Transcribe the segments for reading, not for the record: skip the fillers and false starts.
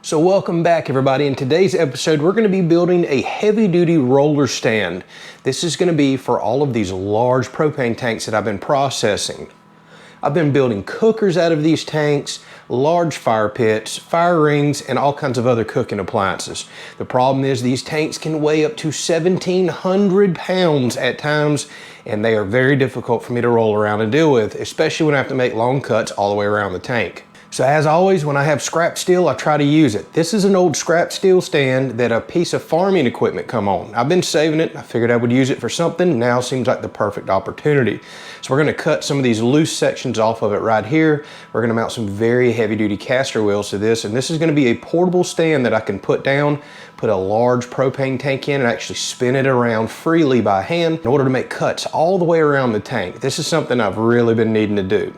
So welcome back everybody. In today's episode we're going to be building a heavy-duty roller stand. This is going to be for all of these large propane tanks that I've been processing. I've been building cookers out of these tanks, large fire pits, fire rings, and all kinds of other cooking appliances. The problem is these tanks can weigh up to 1,700 pounds at times, and they are very difficult for me to roll around and deal with, especially when I have to make long cuts all the way around the tank. So as always, when I have scrap steel, I try to use it. This is an old scrap steel stand that a piece of farming equipment come on. I've been saving it. I figured I would use it for something. Now seems like the perfect opportunity. So we're gonna cut some of these loose sections off of it right here. We're gonna mount some very heavy duty caster wheels to this, and this is gonna be a portable stand that I can put down, put a large propane tank in, and actually spin it around freely by hand in order to make cuts all the way around the tank. This is something I've really been needing to do.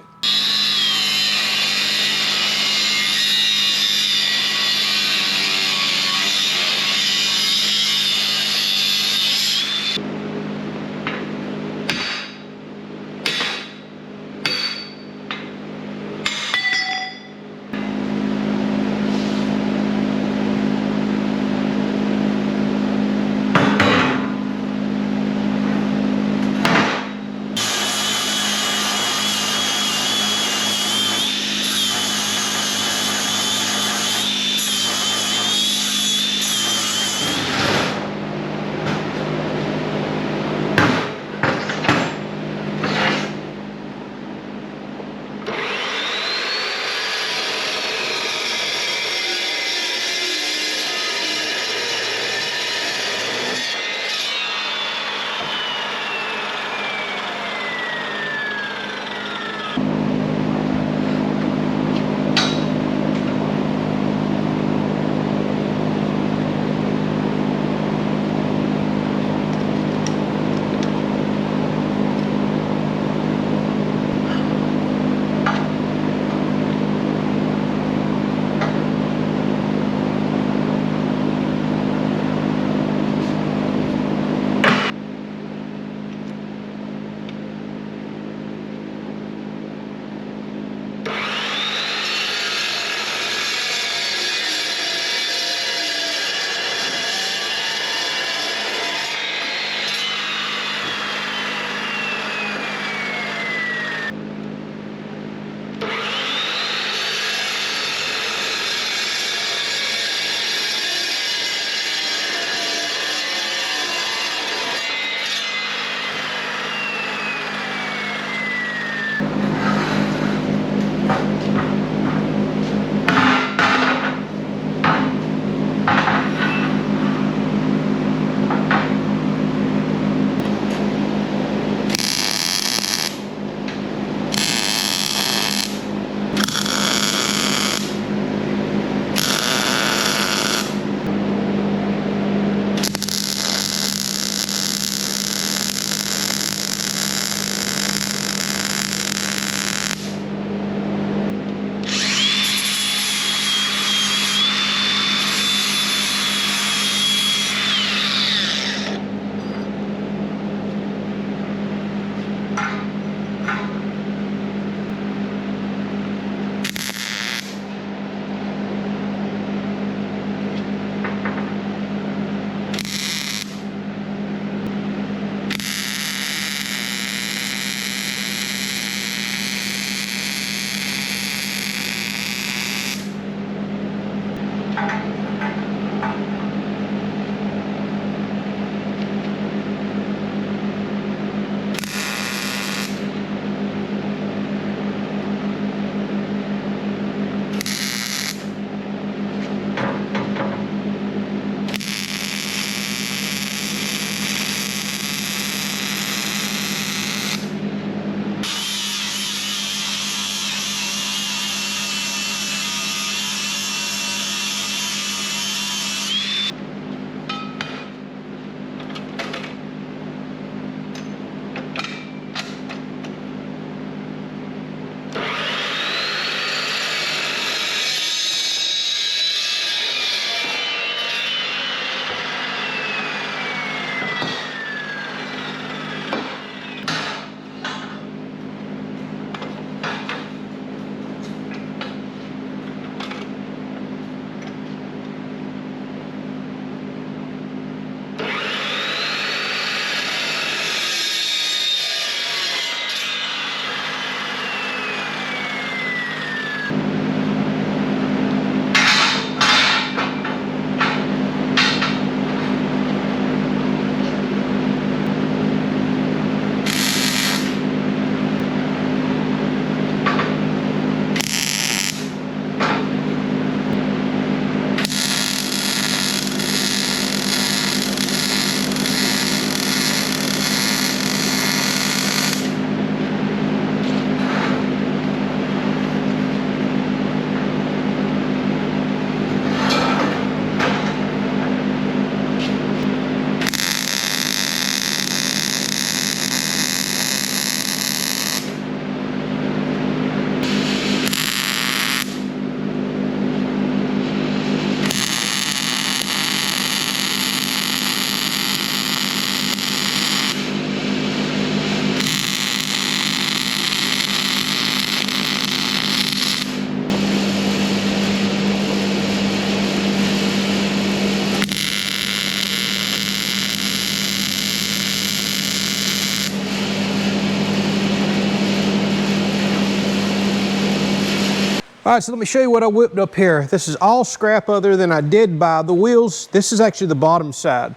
All right, so let me show you what I whipped up here. This is all scrap other than I did buy. The wheels, this is actually the bottom side.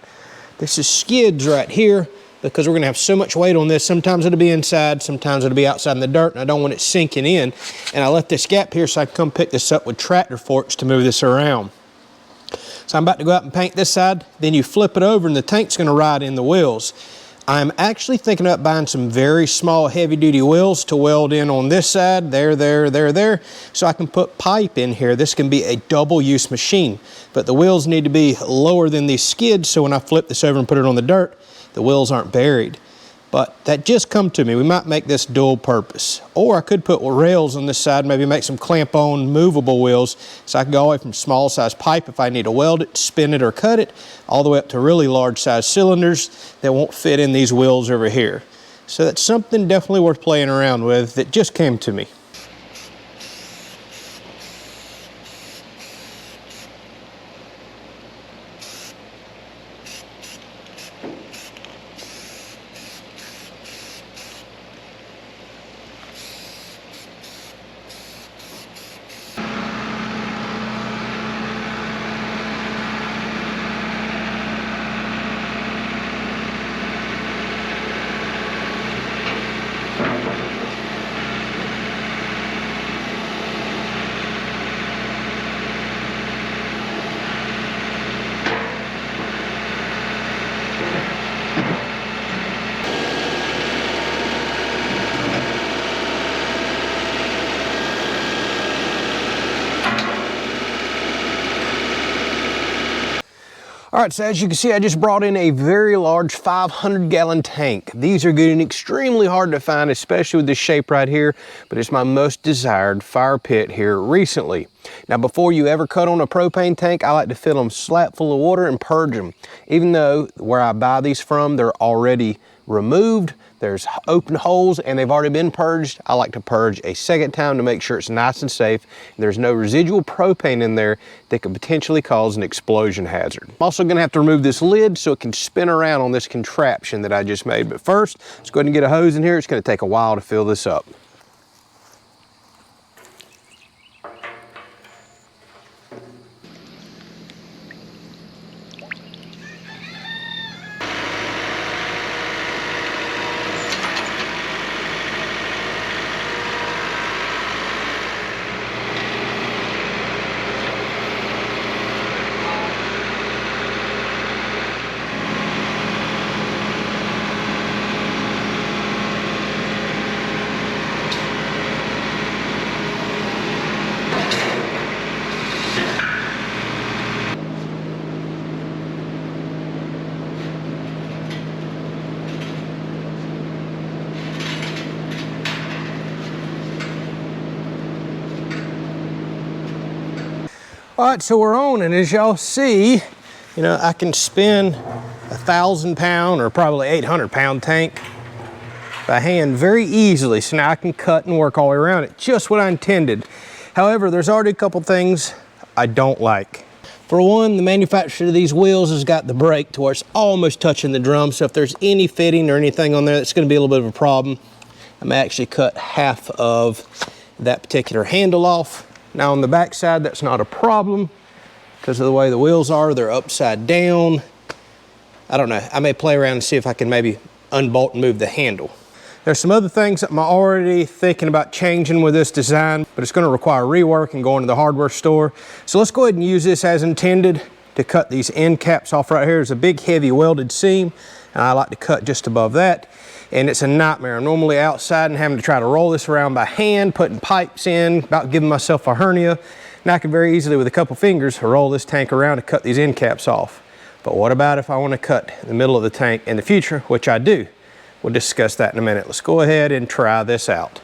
This is skids right here because we're gonna have so much weight on this. Sometimes it'll be inside, sometimes it'll be outside in the dirt, and I don't want it sinking in. And I left this gap here so I can come pick this up with tractor forks to move this around. So I'm about to go out and paint this side, then you flip it over and the tank's gonna ride in the wheels. I'm actually thinking about buying some very small heavy duty wheels to weld in on this side, there, so I can put pipe in here. This can be a double use machine, but the wheels need to be lower than these skids so when I flip this over and put it on the dirt, the wheels aren't buried. But that just come to me. We might make this dual purpose. Or I could put rails on this side, maybe make some clamp-on movable wheels so I can go all the way from small size pipe if I need to weld it, spin it or cut it, all the way up to really large size cylinders that won't fit in these wheels over here. So that's something definitely worth playing around with that just came to me. All right, so as you can see, I just brought in a very large 500-gallon tank. These are getting extremely hard to find, especially with this shape right here, but it's my most desired fire pit here recently. Now, before you ever cut on a propane tank, I like to fill them slap full of water and purge them. Even though where I buy these from, they're already removed, there's open holes and they've already been purged, I like to purge a second time to make sure it's nice and safe and there's no residual propane in there that could potentially cause an explosion hazard. I'm also gonna have to remove this lid so it can spin around on this contraption that I just made. But first, let's go ahead and get a hose in here. It's gonna take a while to fill this up. All right, so we're on, and as y'all see, you know, I can spin a 1,000-pound or probably 800-pound tank by hand very easily. So now I can cut and work all the way around it, just what I intended. However, there's already a couple things I don't like. For one, the manufacturer of these wheels has got the brake to where it's almost touching the drum. So if there's any fitting or anything on there, that's gonna be a little bit of a problem. I may actually cut half of that particular handle off. Now on the back side, that's not a problem because of the way the wheels are. They're upside down. I don't know. I may play around and see if I can maybe unbolt and move the handle. There's some other things that I'm already thinking about changing with this design, but it's going to require rework and going to the hardware store. So let's go ahead and use this as intended to cut these end caps off right here. There's a big heavy welded seam, and I like to cut just above that. And it's a nightmare. I'm normally outside and having to try to roll this around by hand, putting pipes in, about giving myself a hernia. Now I can very easily, with a couple fingers, roll this tank around and cut these end caps off. But what about if I want to cut the middle of the tank in the future, which I do? We'll discuss that in a minute. Let's go ahead and try this out.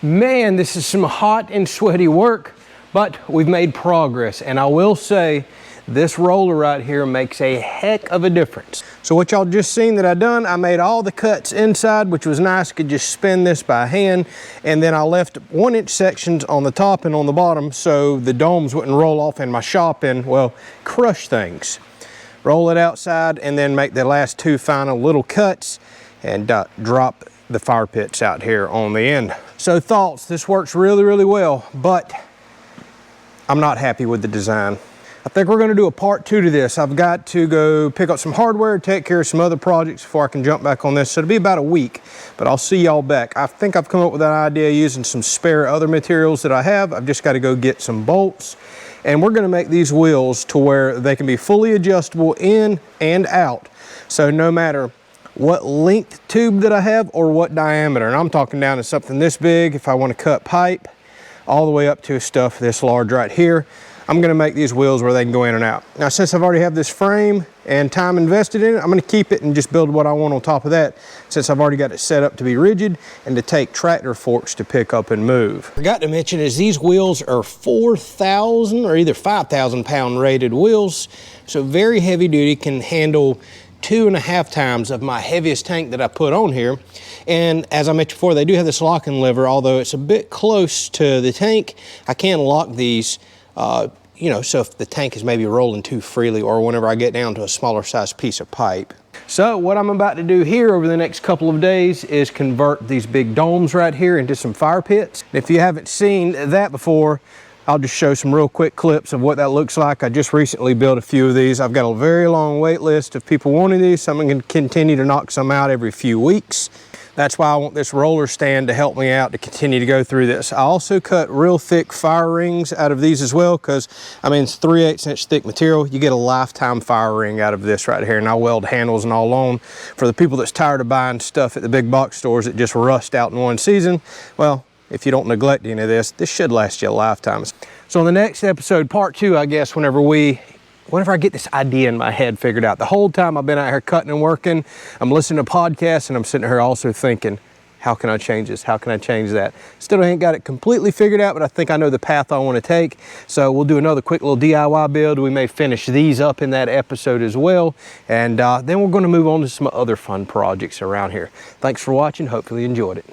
Man, this is some hot and sweaty work, but we've made progress. And I will say, this roller right here makes a heck of a difference. So what y'all just seen that I done, I made all the cuts inside, which was nice. Could just spin this by hand. And then I left 1-inch sections on the top and on the bottom so the domes wouldn't roll off in my shop and, well, crush things. Roll it outside and then make the last 2 final little cuts and drop the fire pits out here on the end. So thoughts, this works really, really well, but I'm not happy with the design. I think we're gonna do a part 2 to this. I've got to go pick up some hardware, take care of some other projects before I can jump back on this. So it'll be about a week, but I'll see y'all back. I think I've come up with an idea using some spare other materials that I have. I've just gotta go get some bolts, and we're gonna make these wheels to where they can be fully adjustable in and out. So no matter what length tube that I have or what diameter, and I'm talking down to something this big if I wanna cut pipe, all the way up to stuff this large right here. I'm gonna make these wheels where they can go in and out. Now, since I've already have this frame and time invested in it, I'm gonna keep it and just build what I want on top of that, since I've already got it set up to be rigid and to take tractor forks to pick up and move. Forgot to mention is these wheels are 4,000 or either 5,000 pound rated wheels. So very heavy duty, can handle 2.5 times of my heaviest tank that I put on here. And as I mentioned before, they do have this locking lever, although it's a bit close to the tank. I can lock these, you know, so if the tank is maybe rolling too freely or whenever I get down to a smaller size piece of pipe. So what I'm about to do here over the next couple of days is convert these big domes right here into some fire pits. If you haven't seen that before, I'll just show some real quick clips of what that looks like. I just recently built a few of these. I've got a very long wait list of people wanting these, so I'm going to continue to knock some out every few weeks. That's why I want this roller stand to help me out to continue to go through this. I also cut real thick fire rings out of these as well, because I mean, it's 3/8 inch thick material. You get a lifetime fire ring out of this right here, and I weld handles and all on. For the people that's tired of buying stuff at the big box stores that just rust out in one season, well, if you don't neglect any of this, this should last you a lifetime. So in the next episode, part 2, I guess, whenever I get this idea in my head figured out. The whole time I've been out here cutting and working, I'm listening to podcasts and I'm sitting here also thinking, how can I change this? How can I change that? Still ain't got it completely figured out, but I think I know the path I want to take. So we'll do another quick little DIY build. We may finish these up in that episode as well. And then we're going to move on to some other fun projects around here. Thanks for watching. Hopefully you enjoyed it.